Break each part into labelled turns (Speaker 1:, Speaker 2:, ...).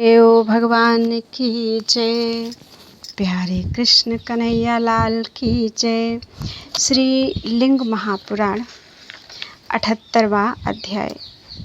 Speaker 1: देव भगवान की जय। प्यारे कृष्ण कन्हैया लाल की जय। श्री लिंग महापुराण 78वां अध्याय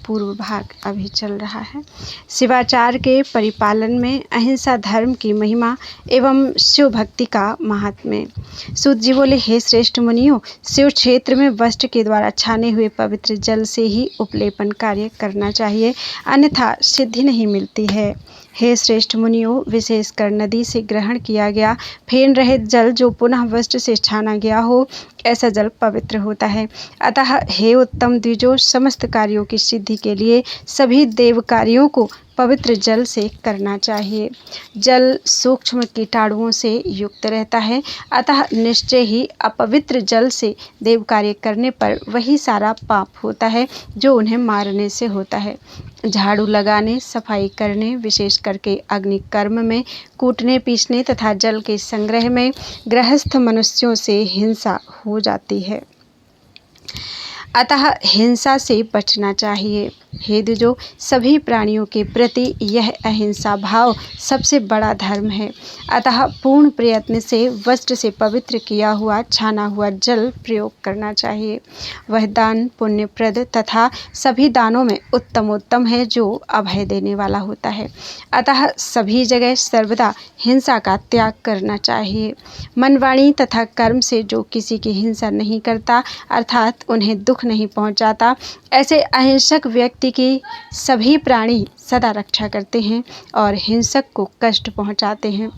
Speaker 1: पूर्व भाग अभी चल रहा है। शिवाचार के परिपालन में अहिंसा धर्म की महिमा एवं शिव भक्ति का महात्म्य। सूत जी बोले, हे श्रेष्ठ मुनियों, शिव क्षेत्र में वस्त्र के द्वारा छाने हुए पवित्र जल से ही उपलेपन कार्य करना चाहिए, अन्यथा सिद्धि नहीं मिलती है। हे श्रेष्ठ मुनियों, विशेषकर नदी से ग्रहण किया गया फेन रहित जल जो पुनः वस्त्र से छाना गया हो, ऐसा जल पवित्र होता है। अतः हे उत्तम द्विजों, समस्त कार्यों की सिद्धि के लिए सभी देव कार्यों को पवित्र जल से करना चाहिए। जल सूक्ष्म कीटाणुओं से युक्त रहता है, अतः निश्चय ही अपवित्र जल से देव कार्य करने पर वही सारा पाप होता है जो उन्हें मारने से होता है। झाड़ू लगाने, सफाई करने, विशेष करके अग्नि कर्म में, कूटने पीसने तथा जल के संग्रह में गृहस्थ मनुष्यों से हिंसा हो जाती है, अतः हिंसा से बचना चाहिए। हे द्विजों, सभी प्राणियों के प्रति यह अहिंसा भाव सबसे बड़ा धर्म है। अतः पूर्ण प्रयत्न से वस्त्र से पवित्र किया हुआ छाना हुआ जल प्रयोग करना चाहिए। वह दान पुण्यप्रद तथा सभी दानों में उत्तमोत्तम है जो अभय देने वाला होता है। अतः सभी जगह सर्वदा हिंसा का त्याग करना चाहिए। मन, वाणी तथा कर्म से जो किसी की हिंसा नहीं करता, अर्थात उन्हें दुख नहीं पहुंचाता, ऐसे अहिंसक व्यक्ति की सभी प्राणी सदा रक्षा करते हैं और हिंसक को कष्ट पहुंचाते हैं।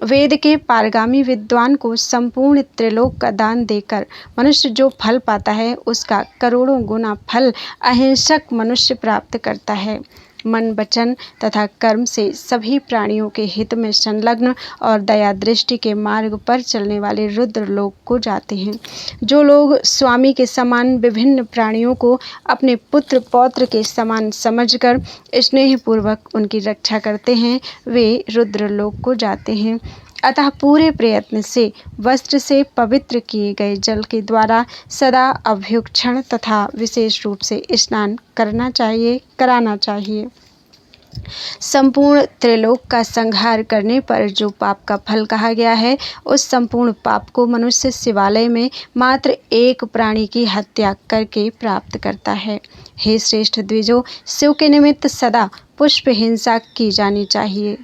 Speaker 1: वेद के पारगामी विद्वान को संपूर्ण त्रिलोक का दान देकर मनुष्य जो फल पाता है, उसका करोड़ों गुना फल अहिंसक मनुष्य प्राप्त करता है। मन, वचन तथा कर्म से सभी प्राणियों के हित में संलग्न और दया दृष्टि के मार्ग पर चलने वाले रुद्र लोक को जाते हैं। जो लोग स्वामी के समान विभिन्न प्राणियों को अपने पुत्र पौत्र के समान समझकर स्नेहपूर्वक उनकी रक्षा करते हैं, वे रुद्र लोक को जाते हैं। अतः पूरे प्रयत्न से वस्त्र से पवित्र किए गए जल के द्वारा सदा अभ्युक्षण तथा विशेष रूप से स्नान कराना चाहिए। संपूर्ण त्रिलोक का संहार करने पर जो पाप का फल कहा गया है, उस संपूर्ण पाप को मनुष्य शिवालय में मात्र एक प्राणी की हत्या करके प्राप्त करता है। हे श्रेष्ठ द्विजों, शिव के निमित्त सदा पुष्प हिंसा की जानी चाहिए।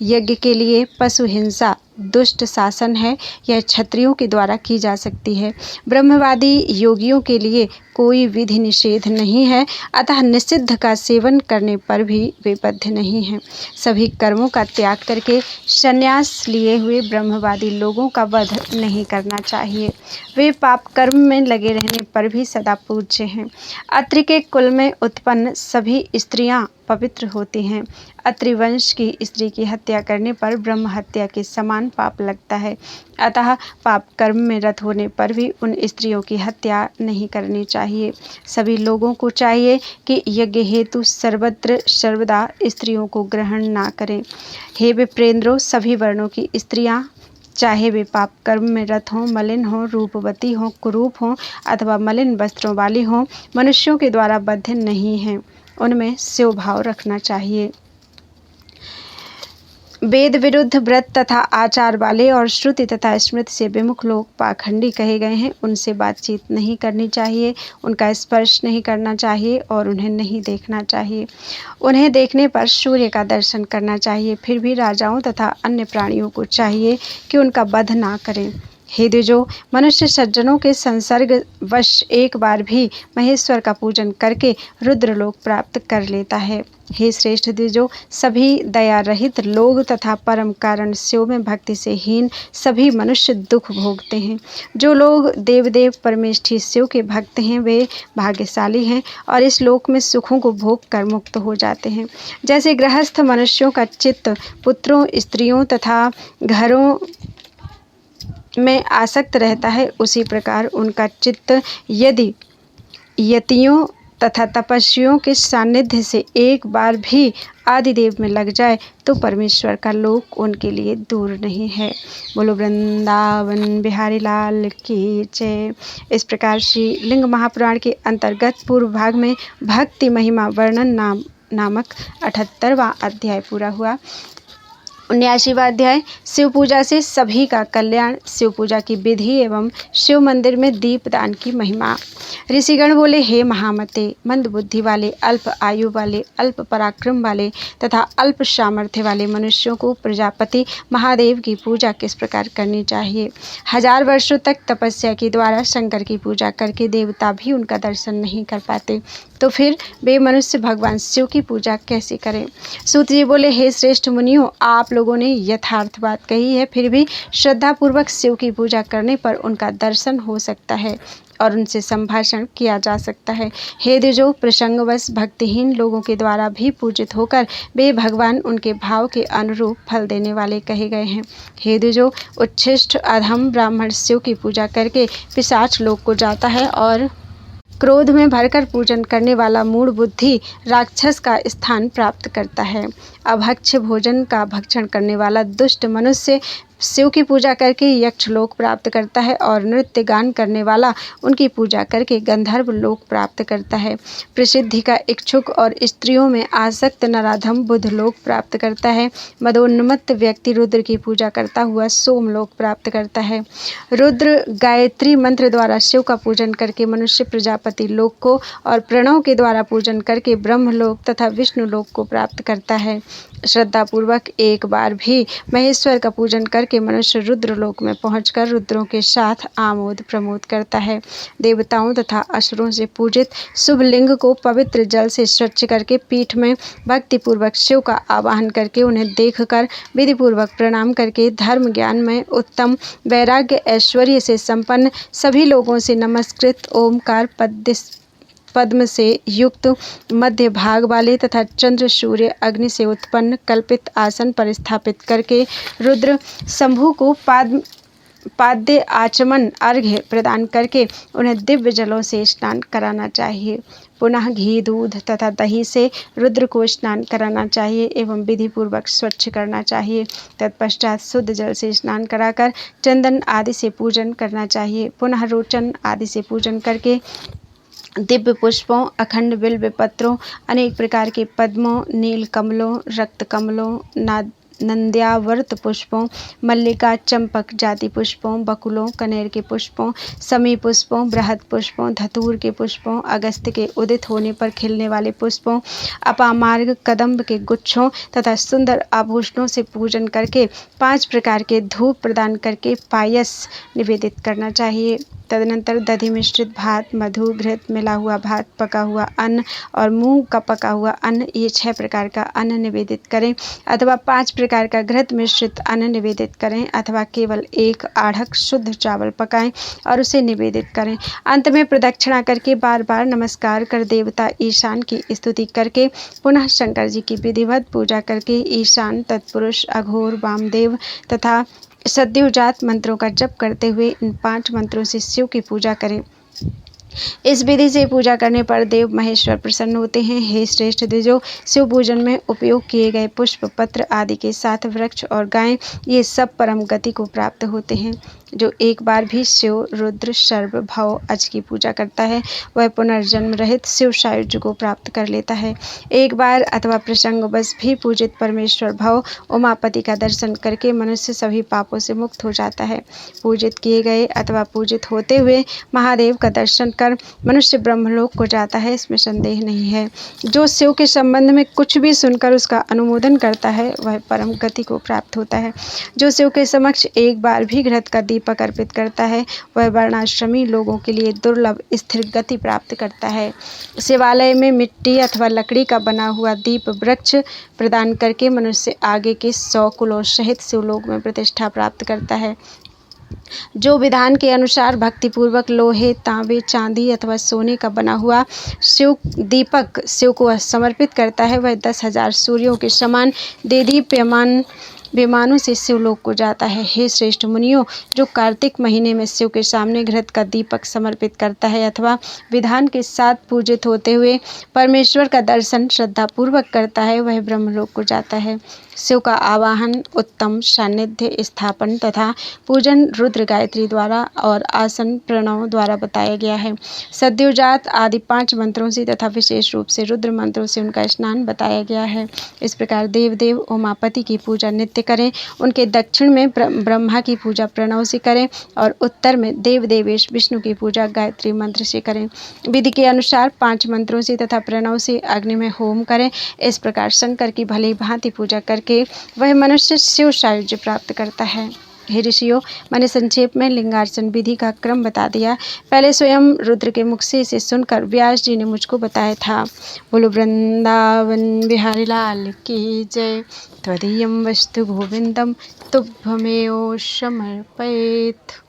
Speaker 1: यज्ञ के लिए पशु हिंसा दुष्ट शासन है, यह क्षत्रियों के द्वारा की जा सकती है। ब्रह्मवादी योगियों के लिए कोई विधि निषेध नहीं है, अतः निषिद्ध का सेवन करने पर भी वे बद्ध नहीं हैं। सभी कर्मों का त्याग करके संन्यास लिए हुए ब्रह्मवादी लोगों का वध नहीं करना चाहिए। वे पाप कर्म में लगे रहने पर भी सदा पूज्य हैं। अत्रि के कुल में उत्पन्न सभी स्त्रियां पवित्र होती हैं। अत्रि वंश की स्त्री की हत्या करने पर ब्रह्म हत्या के समान पाप लगता है, अतः पाप कर्म में रत होने पर भी उन स्त्रियों की हत्या नहीं करनी चाहिए। सभी लोगों को चाहिए कि यज्ञ हेतु सर्वत्र सर्वदा स्त्रियों को ग्रहण ना करें। हे विप्रेंद्रों, सभी वर्णों की स्त्रियां, चाहे वे पाप कर्म में रत हों, मलिन हों, रूपवती हों, कुरूप हों अथवा मलिन वस्त्रों वाली हों, मनुष्यों के द्वारा बद्ध नहीं हैं। उनमें शिव भाव रखना चाहिए। वेद विरुद्ध व्रत तथा आचार वाले और श्रुति तथा स्मृति से विमुख लोग पाखंडी कहे गए हैं। उनसे बातचीत नहीं करनी चाहिए, उनका स्पर्श नहीं करना चाहिए और उन्हें नहीं देखना चाहिए। उन्हें देखने पर सूर्य का दर्शन करना चाहिए। फिर भी राजाओं तथा अन्य प्राणियों को चाहिए कि उनका वध ना करें। हे द्विजों, मनुष्य सज्जनों के संसर्ग वश एक बार भी महेश्वर का पूजन करके रुद्रलोक प्राप्त कर लेता है। हे श्रेष्ठ द्विजों, सभी दया रहित लोग तथा परम कारण शिव में भक्ति से हीन सभी मनुष्य दुख भोगते हैं। जो लोग देवदेव परमेष्ठी शिव के भक्त हैं, वे भाग्यशाली हैं और इस लोक में सुखों को भोग कर मुक्त हो जाते हैं। जैसे गृहस्थ मनुष्यों का चित्त पुत्रों, स्त्रियों तथा घरों में आसक्त रहता है, उसी प्रकार उनका चित्त यदि यतियों तथा तपस्वियों के सानिध्य से एक बार भी आदिदेव में लग जाए तो परमेश्वर का लोक उनके लिए दूर नहीं है। बोलो वृंदावन बिहारी लाल की जय। इस प्रकार श्री लिंग महापुराण के अंतर्गत पूर्व भाग में भक्ति महिमा वर्णन नामक 78वां अध्याय पूरा हुआ। 79वां अध्याय शिव पूजा से सभी का कल्याण, शिव पूजा की विधि एवं शिव मंदिर में दीपदान की महिमा। ऋषिगण बोले, हे महामते, मंद बुद्धि वाले, अल्प आयु वाले, अल्प पराक्रम वाले तथा अल्प सामर्थ्य वाले मनुष्यों को प्रजापति महादेव की पूजा किस प्रकार करनी चाहिए। 1000 वर्षों तक तपस्या के द्वारा शंकर की पूजा करके देवता भी उनका दर्शन नहीं कर पाते, तो फिर वे मनुष्य भगवान शिव की पूजा कैसे करें। सूत जी बोले, हे श्रेष्ठ मुनियों, आप लोगों ने यथार्थ बात कही है, फिर भी श्रद्धापूर्वक शिव की पूजा करने पर उनका दर्शन हो सकता है और उनसे संभाषण किया जा सकता है। हे द्विजो, प्रसंगवश भक्तिहीन लोगों के द्वारा भी पूजित होकर वे भगवान उनके भाव के अनुरूप फल देने वाले कहे गए हैं। हे द्विजो, उच्छिष्ट अधम ब्राह्मण शिव की पूजा करके पिशाच लोक को जाता है और क्रोध में भरकर पूजन करने वाला मूढ़ बुद्धि राक्षस का स्थान प्राप्त करता है। अभक्ष्य भोजन का भक्षण करने वाला दुष्ट मनुष्य शिव की पूजा करके यक्ष लोक प्राप्त करता है और नृत्य गान करने वाला उनकी पूजा करके गंधर्व लोक प्राप्त करता है। प्रसिद्धि का इच्छुक और स्त्रियों में आसक्त नराधम बुध लोक प्राप्त करता है। मदोन्मत्त व्यक्ति रुद्र की पूजा करता हुआ सोम लोक प्राप्त करता है। रुद्र गायत्री मंत्र द्वारा शिव का पूजन करके मनुष्य प्रजापति लोक को और प्रणव के द्वारा पूजन करके ब्रह्म लोक तथा विष्णु लोक को प्राप्त करता है। श्रद्धापूर्वक एक बार भी महेश्वर का पूजन करके मनुष्य रुद्र लोक में पहुंचकर रुद्रों के साथ आमोद प्रमोद करता है। देवताओं तथा असुरों से पूजित शुभ लिंग को पवित्र जल से स्वच्छ करके पीठ में भक्तिपूर्वक शिव का आवाहन करके उन्हें देखकर विधिपूर्वक प्रणाम करके धर्म ज्ञान में उत्तम, वैराग्य ऐश्वर्य से संपन्न, सभी लोगों से नमस्कृत, ओमकार पद्म से युक्त, मध्य भाग वाले तथा चंद्र सूर्य अग्नि से उत्पन्न कल्पित आसन पर स्थापित करके रुद्र शंभु को पाद्य आचमन अर्घ्य प्रदान करके उन्हें दिव्य जलों से स्नान कराना चाहिए। पुनः घी, दूध तथा दही से रुद्र को स्नान कराना चाहिए एवं विधि पूर्वक स्वच्छ करना चाहिए। तत्पश्चात शुद्ध जल से स्नान कराकर चंदन आदि से पूजन करना चाहिए। पुनः रोचन आदि से पूजन करके दिव्य पुष्पों, अखंड बिल्व पत्रों, अनेक प्रकार के पद्मों, नील कमलों, रक्त कमलों, नंद्यावर्त पुष्पों, मल्लिका, चंपक जाति पुष्पों, बकुलों, कनेर के पुष्पों, समी पुष्पों, बृहद पुष्पों, धतूर के पुष्पों, अगस्त के उदित होने पर खिलने वाले पुष्पों, अपामार्ग कदम्ब के गुच्छों तथा सुंदर आभूषणों से पूजन करके 5 प्रकार के धूप प्रदान करके पायस निवेदित करना चाहिए। तदनंतर दधि मिश्रित भात, मधु, घृत मिला हुआ भात, पका हुआ अन्न और मूंग का पका हुआ अन्न, ये 6 प्रकार का अन्न निवेदित करें अथवा 5 प्रकार का घृत मिश्रित अन्न निवेदित करें अथवा केवल 1 आढ़क शुद्ध चावल पकाएं और उसे निवेदित करें। अंत में प्रदक्षिणा करके बार बार नमस्कार कर देवता ईशान की स्तुति करके पुनः शंकर जी की विधिवत पूजा करके ईशान, तत्पुरुष, अघोर, वामदेव तथा सद्योजात मंत्रों का जप करते हुए इन 5 मंत्रों से शिव की पूजा करें। इस विधि से पूजा करने पर देव महेश्वर प्रसन्न होते हैं। हे श्रेष्ठ द्विजो, शिव पूजन में उपयोग किए गए पुष्प, पत्र आदि के साथ वृक्ष और गायें, ये सब परम गति को प्राप्त होते हैं। जो एक बार भी शिव, रुद्र, सर्व, भव, अज की पूजा करता है वह पुनर्जन्म रहित शिव सायुज्य को प्राप्त कर लेता है। एक बार अथवा प्रसंगवश भी पूजित परमेश्वर भव उमापति का दर्शन करके मनुष्य सभी पापों से मुक्त हो जाता है। पूजित किए गए अथवा पूजित होते हुए महादेव का दर्शन कर मनुष्य ब्रह्मलोक को जाता है, इसमें संदेह नहीं है। जो शिव के संबंध में कुछ भी सुनकर उसका अनुमोदन करता है वह परम गति को प्राप्त होता है। जो शिव के समक्ष एक बार भी घृत का दीपक अर्पित करता है वह वर्णाश्रमी लोगों के लिए दुर्लभ स्थिर गति प्राप्त करता है। शिवालय में मिट्टी अथवा लकड़ी का बना हुआ दीप वृक्ष प्रदान करके मनुष्य आगे के 100 कुलों सहित शिवलोक में प्रतिष्ठा प्राप्त करता है। जो विधान के अनुसार भक्तिपूर्वक लोहे, तांबे, चांदी अथवा सोने का बना हुआ शिव दीपक शिव को समर्पित करता है वह 10,000 सूर्यों के समान देदीप्यमान विमानों से शिवलोक को जाता है। हे श्रेष्ठ मुनियों, जो कार्तिक महीने में शिव के सामने घृत का दीपक समर्पित करता है अथवा विधान के साथ पूजित होते हुए परमेश्वर का दर्शन श्रद्धापूर्वक करता है, वह ब्रह्मलोक को जाता है। शिव का आवाहन, उत्तम सान्निध्य स्थापन तथा पूजन रुद्र गायत्री द्वारा और आसन प्रणव द्वारा बताया गया है। सद्योजात आदि 5 मंत्रों से तथा विशेष रूप से रुद्र मंत्रों से उनका स्नान बताया गया है। इस प्रकार देवदेव उमापति की पूजा नित्य करें, उनके दक्षिण में ब्रह्मा की पूजा प्रणव से करें और उत्तर में देव देवेश विष्णु की पूजा गायत्री मंत्र से करें। विधि के अनुसार 5 मंत्रों से तथा प्रणव से अग्नि में होम करें। इस प्रकार शंकर की भली भांति पूजा करके वह मनुष्य शिव सायुज्य प्राप्त करता है। हे ऋषियों, मैंने संक्षेप में लिंगार्चन विधि का क्रम बता दिया। पहले स्वयं रुद्र के मुख से इसे सुनकर व्यास जी ने मुझको बताया था। बोलो वृंदावन बिहारी लाल की जय। त्वदीयं वस्तु गोविंदम तुभ्यमेव समर्पयेत्।